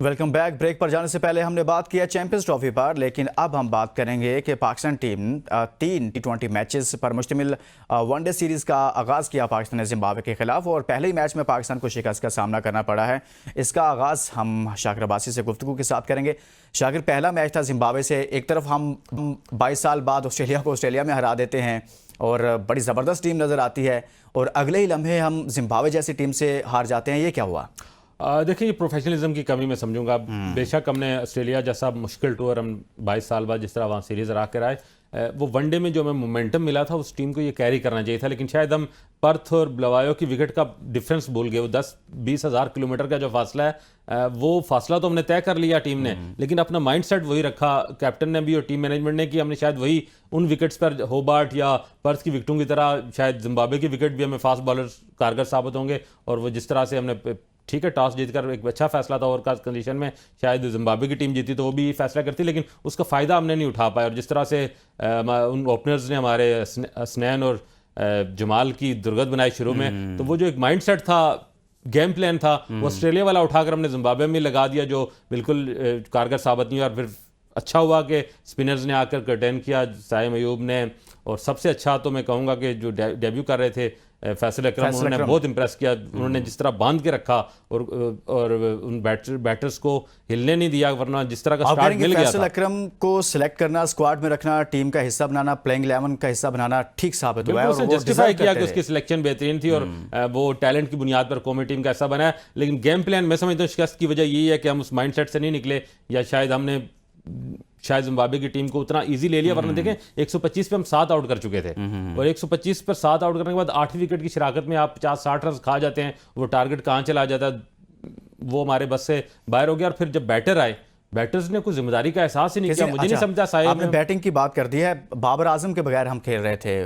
Welcome back. Break पर जाने से पहले हमने बात किया चैंपियंस ट्रॉफी पर, लेकिन अब हम बात करेंगे कि पाकिस्तान टीम 3 T20 मैचेस पर मुश्तमिल वनडे सीरीज़ का आगाज़ किया पाकिस्तान ने जिम्बाब्वे के खिलाफ, और पहले ही मैच में पाकिस्तान को शिकस्त का सामना करना पड़ा है। इसका आगाज़ हम शाकिर अब्बासी से गुफ्तगू के साथ करेंगे। शाकिर, पहला मैच था जिम्बाब्वे से। एक तरफ हम 22 साल बाद ऑस्ट्रेलिया को ऑस्ट्रेलिया में हरा देते हैं और बड़ी ज़बरदस्त टीम नज़र आती है, और अगले ही लम्हे हम जिम्बाब्वे जैसी टीम से हार जाते हैं। ये क्या हुआ? देखिए, ये प्रोफेशनलिज्म की कमी मैं समझूंगा। बेशक हमने ऑस्ट्रेलिया जैसा मुश्किल टूर हम 22 साल बाद जिस तरह वहाँ सीरीज़ हरा कर आए, वो वनडे में जो हमें मोमेंटम मिला था उस टीम को ये कैरी करना चाहिए था। लेकिन शायद हम पर्थ और ब्लवायो की विकेट का डिफरेंस भूल गए। वो 10-20 हज़ार किलोमीटर का जो फासला है, वो फासला तो हमने तय कर लिया टीम ने, लेकिन अपना माइंडसेट वही रखा कैप्टन ने भी और टीम मैनेजमेंट ने, कि हमने शायद वही उन विकेट्स पर होबार्ट या पर्थ की विकेटों की तरह शायद जिम्बाब्वे की विकेट भी हमें फास्ट बॉलर कारगर साबित होंगे। और वो जिस तरह से हमने, ठीक है, टॉस जीतकर एक अच्छा फैसला था और कंडीशन में शायद जिम्बाब्वे की टीम जीती तो वो भी फैसला करती, लेकिन उसका फ़ायदा हमने नहीं उठा पाया। और जिस तरह से उन ओपनर्स ने हमारे स्नैन और जमाल की दुर्गत बनाई शुरू में, तो वो जो एक माइंडसेट था, गेम प्लान था, वो ऑस्ट्रेलिया वाला उठाकर हमने जिम्बाब्वे में लगा दिया, जो बिल्कुल कारगर साबित नहीं हुआ। और फिर अच्छा हुआ कि स्पिनर्स ने आकर कर्टेन किया, साइम अयूब ने, और सबसे अच्छा तो मैं कहूँगा कि जो डेब्यू कर रहे थे फैसल अकरम, उन्होंने बहुत इंप्रेस किया। उन्होंने जिस तरह बांध के रखा और उन बैटर्स को हिलने नहीं दिया, वरना जिस तरह का स्टार्ट मिल गया था। फैसल अकरम को सिलेक्ट करना, स्क्वाड में रखना, टीम का हिस्सा बनाना, प्लेइंग 11 का हिस्सा बनाना ठीक साबित हुआ है, और वो जस्टिफाई किया कि उसकी सिलेक्शन बेहतरीन थी और वो टैलेंट की बुनियाद पर कौमी टीम का हिस्सा बना है। लेकिन गेम प्लान मैं समझता हूँ शिकस्त की वजह यही है कि हम उस माइंडसेट से नहीं निकले, या शायद हमने जिम्बाब्वे की टीम को उतना इजी ले लिया। वरना देखें, 125 पे हम 7 आउट कर चुके थे, और 125 पर 7 आउट करने के बाद 8वीं विकेट की शराकत में आप 50-60 रन खा जाते हैं, वो टारगेट कहाँ चला जाता है, वो हमारे बस से बाहर हो गया। और फिर जब बैटर आए, बैटर्स ने कोई जिम्मेदारी का एहसास ही नहीं किया। मुझे नहीं समझा साहिब, आपने बैटिंग की बात कर दी है। बाबर आजम के बगैर हम खेल रहे थे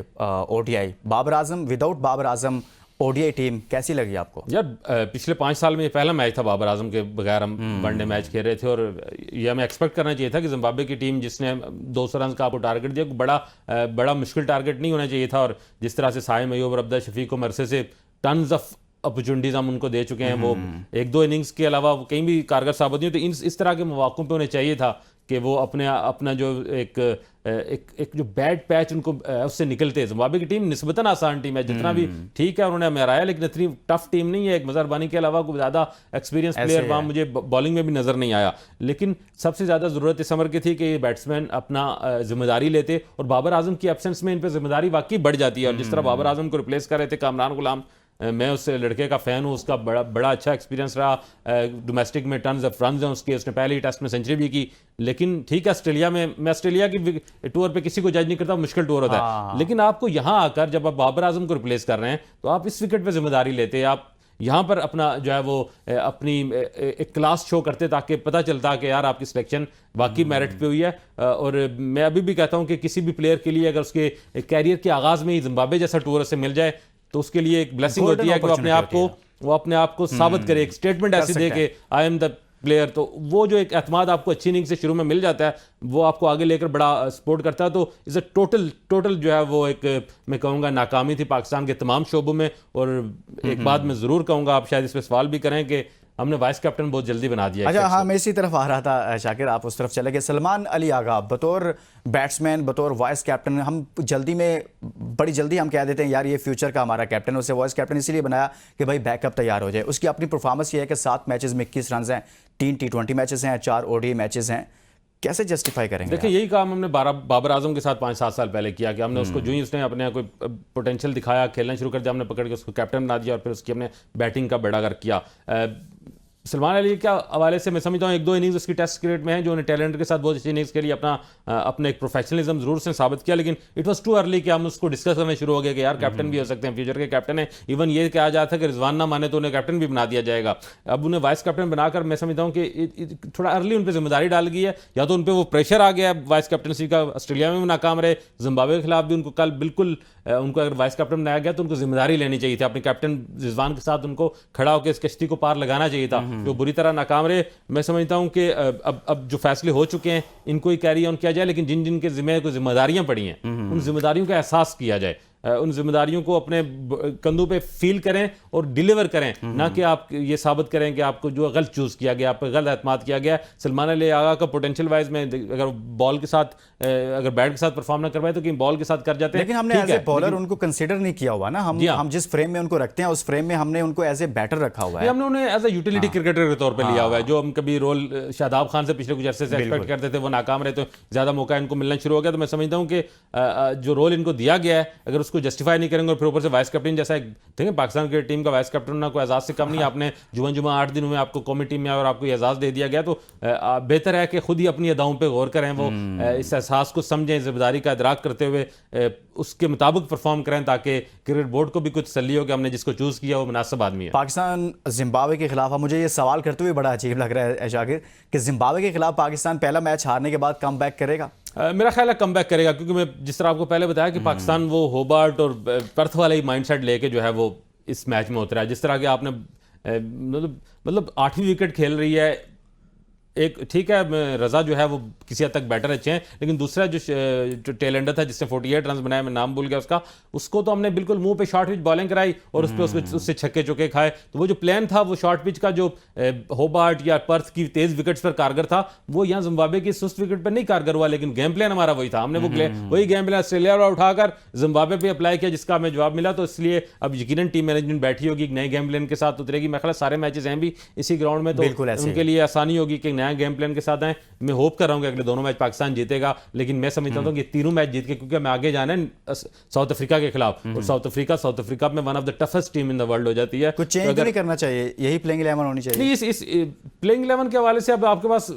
ODI. Babar Azam, without Babar Azam ODI team कैसी लगी आपको? यार, पिछले 5 साल में ये पहला मैच था बाबर आजम के बगैर हम वनडे मैच खेल रहे थे, और ये हमें एक्सपेक्ट करना चाहिए था कि जिम्बाब्वे की टीम जिसने 200 रन का आपको टारगेट दिया, बड़ा मुश्किल टारगेट नहीं होना चाहिए था। और जिस तरह से साइम अयूब और अब्दा शफीक को मरसे से टन्स ऑफ अपॉर्चुनिटीज हम उनको दे चुके हैं, वो 1-2 इनिंग्स के अलावा कहीं भी कारगर साबित नहीं होते। इस तरह के मौकों पे उन्हें चाहिए था कि वो अपना जो एक जो बैड पैच उनको उससे निकलते। जिम्बाब्वे की टीम निस्बतन आसान टीम है, जितना भी ठीक है उन्होंने हमें हराया, लेकिन इतनी टफ टीम नहीं है। एक मजहरबानी के अलावा कोई ज़्यादा एक्सपीरियंस प्लेयर वहाँ मुझे बॉलिंग में भी नजर नहीं आया। लेकिन सबसे ज़्यादा ज़रूरत इस समर की थी कि ये बैट्समैन अपना जिम्मेदारी लेते, और बाबर आजम की एब्सेंस में इन पर जिम्मेदारी वाकई बढ़ जाती है। और जिस तरह बाबर आजम को रिप्लेस कर रहे थे कामरान गुलाम, मैं उस लड़के का फ़ैन हूँ, उसका बड़ा अच्छा एक्सपीरियंस रहा। डोमेस्टिक में टन्स ऑफ रन्स हैं उसके, उसने पहले ही टेस्ट में सेंचुरी भी की। लेकिन ठीक है, ऑस्ट्रेलिया में, मैं ऑस्ट्रेलिया की टूर पे किसी को जज नहीं करता, मुश्किल टूर होता है। लेकिन आपको यहाँ आकर जब आप बाबर आजम को रिप्लेस कर रहे हैं, तो आप इस विकेट पर जिम्मेदारी लेते, आप यहाँ पर अपना जो है वो अपनी एक क्लास शो करते, ताकि पता चलता कि यार आपकी सिलेक्शन वाकई मेरिट पे हुई है। और मैं अभी भी कहता हूँ कि किसी भी प्लेयर के लिए अगर उसके कैरियर के आगाज़ में ही जिम्बाब्वे जैसा टूर उससे मिल जाए, तो उसके लिए एक ब्लेसिंग होती है कि वो अपने आप को साबित करे, एक स्टेटमेंट ऐसे दे कि आई एम द प्लेयर। तो वो जो एक एतमाद आपको अच्छी इनिंग से शुरू में मिल जाता है, वो आपको आगे लेकर बड़ा सपोर्ट करता है। तो इस टोटल जो है वो एक, मैं कहूँगा, नाकामी थी पाकिस्तान के तमाम शोबों में। और एक बात मैं ज़रूर कहूँगा, आप शायद इस पर सवाल भी करें, कि हमने वाइस कैप्टन बहुत जल्दी बना दिया। अच्छा, हाँ, मैं इसी तरफ आ रहा था शाकिर, आप उस तरफ चले गए। सलमान अली आगा बतौर बैट्समैन, बतौर वाइस कैप्टन, हम बड़ी जल्दी हम कह देते हैं यार ये फ्यूचर का हमारा कैप्टन है। उसे वाइस कैप्टन इसीलिए बनाया कि भाई बैकअप तैयार हो जाए। उसकी अपनी परफॉर्मेंस ये है कि 7 मैचेस में 21 रन हैं, 3 T20 मैचेस हैं, 4 ओडीआई मैचेस हैं। कैसे जस्टिफाई करेंगे? देखिए, यही काम हमने बाबर आजम के साथ 5-7 साल पहले किया, कि हमने उसको जो ही उसने अपने कोई पोटेंशियल दिखाया, खेलना शुरू कर दिया, हमने पकड़ के उसको कैप्टन बना दिया, और फिर उसकी हमने बैटिंग का बेड़ा गर्क किया। सलमान अली के हवाले से मैं समझता हूँ 1-2 इनिंग्स उसकी टेस्ट क्रिकेट में है, जो उन्हें टैलेंट के साथ बहुत अच्छी इनिंग्स के लिए अपने एक प्रोफेशनलिज्म जरूर उसने साबित किया। लेकिन इट वाज टू अर्ली कि हम उसको डिस्कस करने शुरू हो गए कि यार कैप्टन भी हो सकते हैं, फ्यूचर के कैप्टन है। इवन ये कहा जाता है कि रिजवान ना माने तो उन्हें कैप्टन भी बना दिया जाएगा। अब उन्हें वाइस कैप्टन बनाकर मैं समझता हूँ कि थोड़ा अर्ली उन पर जिम्मेदारी डाल गई है, या तो उन पर वो प्रेशर आ गया है वाइस कैप्टनसी का। ऑस्ट्रेलिया में भी नाकाम रहे, जिम्बाब्वे के खिलाफ भी उनको कल बिल्कुल, उनको अगर वाइस कैप्टन बनाया गया तो उनको जिम्मेदारी लेनी चाहिए थी, अपने कैप्टन रिजवान के साथ उनको खड़ा होकर इस कश्ती को पार लगाना चाहिए था, जो बुरी तरह नाकाम रहे। मैं समझता हूं कि अब जो फैसले हो चुके हैं इनको ही कैरी ऑन किया जाए, लेकिन जिन जिन के जिम्मे को जिम्मेदारियां पड़ी हैं उन जिम्मेदारियों का एहसास किया जाए। उन जिम्मेदारियों को अपने कंधों पे फील करें और डिलीवर करें, ना कि आप ये साबित करें कि आपको जो गलत चूज़ किया गया, आप पर गलत एतमाद किया गया। सलमान अली आगा का पोटेंशियल वाइज में अगर बॉल के साथ अगर बैट के साथ परफॉर्म ना करवाए तो कि बॉल के साथ कर जाते हैं, लेकिन हमने एज ए बॉलर उनको कंसीडर नहीं किया हुआ ना। हम जिस फ्रेम में उनको रखते हैं उस फ्रेम में हमने उनको एज ए बैटर रखा हुआ है। हमने उन्हें एज ए यूटिलिटी क्रिकेटर के तौर पे लिया हुआ है। जो हम कभी रोल शादाब खान से पिछले कुछ अरसे से एक्सपेक्ट करते थे वो नाकाम रहे, तो ज़्यादा मौका इनको मिलना शुरू हो गया। तो मैं समझता हूँ कि जो रोल इनको दिया गया है अगर उसको जस्टिफाई नहीं करेंगे और फिर ऊपर से वाइस कैप्टन जैसा देखें, पाकिस्तान की टीम का वाइस कैप्टन होना कोई एजाज से कम नहीं। आपने जुमा 8 दिनों में आपको कौमी टीम में और आपको एजाज दे दिया गया, तो बेहतर है कि खुद ही अपनी अदाओं पे गौर करें, वो इस एहसास को समझें, जिम्मेदारी का इदराक करते हुए उसके मुताबिक परफॉर्म करें, ताकि क्रिकेट बोर्ड को भी कुछ तसल्ली हो कि हमने जिसको चूज़ किया वो मुनासिब आदमी है। पाकिस्तान जिम्बाब्वे के खिलाफ, मुझे ये सवाल करते हुए बड़ा अजीब लग रहा है शाकिर कि जिम्बाब्वे के खिलाफ पाकिस्तान पहला मैच हारने के बाद कम बैक करेगा। मेरा ख्याल है कम बैक करेगा, क्योंकि मैं जिस तरह आपको पहले बताया कि पाकिस्तान वो होबार्ट और पर्थ वाला ही माइंडसेट लेके जो है वो इस मैच में उतरा है। जिस तरह के आपने मतलब 8वीं विकेट खेल रही है, एक ठीक है रजा जो है वो किसी हद तक बैटर अच्छे हैं, लेकिन दूसरा जो टेलेंडर था जिसने 48 रन बनाए, मैं नाम भूल गया उसको तो हमने बिल्कुल मुंह पे शॉर्ट पिच बॉलिंग कराई और उस पर उससे छक्के चौके खाए। तो वो जो प्लान था वो शॉर्ट पिच का जो होबार्ट या पर्थ की तेज विकेट्स पर कारगर था, वो यहाँ जिम्बाब्वे की सुस्त विकेट पर नहीं कारगर हुआ, लेकिन गेम प्लान हमारा वही था। हमने वही गेम प्लान ऑस्ट्रेलिया वाला उठाकर जिम्बाब्वे पे अप्लाई किया, जिसका हमें जवाब मिला। तो इसलिए अब यकीनन टीम मैनेजमेंट बैठी होगी, नए गेम प्लान के साथ उतरेगी। मैं ख्याल सारे मैचेस हैं भी इसी ग्राउंड में, तो उनके लिए आसानी होगी कि नया गेम प्लान के साथ आए। मैं होप कर रहा हूं कि अगले दोनों मैच पाकिस्तान जीतेगा, लेकिन मैं समझता हूं कि तीनों मैच जीत के, क्योंकि हमें आगे जाना है साउथ अफ्रीका के खिलाफ, और साउथ अफ्रीका में one of the toughest team in the world हो जाती है। कुछ चेंज तो नहीं करना चाहिए, यही प्लेइंग 11 होनी चाहिए। नहीं, इस प्लेइंग 11 के हवाले से अब आपके पास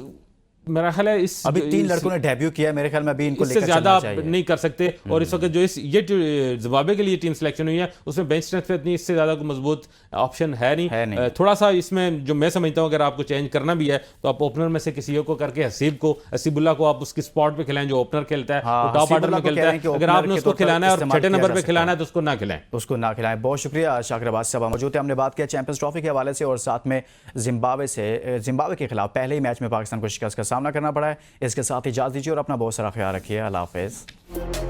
मेरा ख्याल है अभी 3 लड़कों ने डेब्यू किया, मेरे ख्याल में अभी इनको इससे ज्यादा आप नहीं कर सकते। और इस वक्त जो ये जिम्बाब्वे के लिए टीम सिलेक्शन हुई है उसमें बेंच स्ट्रेंथ पे इतनी इससे ज्यादा कोई मजबूत ऑप्शन है नहीं। थोड़ा सा इसमें जो मैं समझता हूँ, अगर आपको चेंज करना भी है तो आप ओपनर में से किसी को करके हसीबुल्ला को आप उसकी स्पॉट पे खिलाएं, जो ओपनर खेलता है, टॉप ऑर्डर में खेलता है। अगर आपने उसको खिलाना है और 6 नंबर पे खिलाना है तो उसको ना खिलाएं। बहुत शुक्रिया शाकिर अब्बास साहब मौजूद है। हमने बात किया चैंपियंस ट्रॉफी के हवाले से और साथ में जिम्बाब्वे के खिलाफ पहले ही मैच में पाकिस्तान को शिकस्त का सामना करना पड़ा है। इसके साथ इजाज़त दीजिए और अपना बहुत सारा ख्याल रखिए। अल्लाह हाफ़िज़।